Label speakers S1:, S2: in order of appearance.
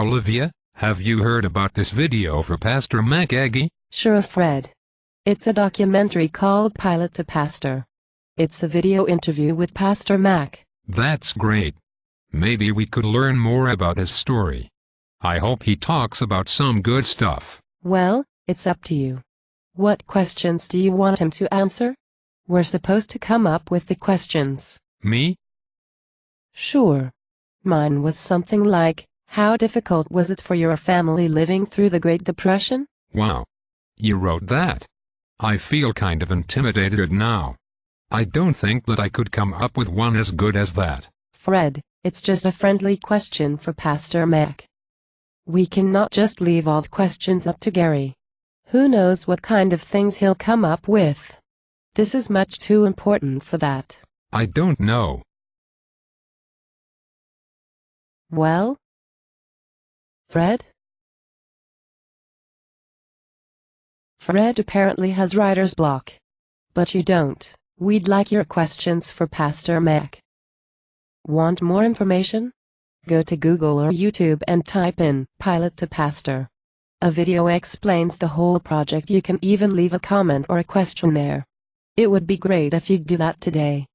S1: Olivia, have you heard about this video for Pastor Mac Aggie?
S2: Sure, Fred. It's a documentary called Pilot to Pastor. It's a video interview with Pastor Mac.
S1: That's great. Maybe we could learn more about his story. I hope he talks about some good stuff.
S2: Well, it's up to you. What questions do you want him to answer? We're supposed to come up with the questions.
S1: Me?
S2: Sure. Mine was something like, how difficult was it for your family living through the Great Depression?
S1: Wow. You wrote that. I feel kind of intimidated now. I don't think that I could come up with one as good as that.
S2: Fred, it's just a friendly question for Pastor Mac. We cannot just leave all the questions up to Gary. Who knows what kind of things he'll come up with? This is much too important for that.
S1: I don't know.
S2: Well? Fred? Fred apparently has writer's block. But you don't. We'd like your questions for Pastor Mac. Want more information? Go to Google or YouTube and type in Pilot to Pastor. A video explains the whole project. You can even leave a comment or a question there. It would be great if you'd do that today.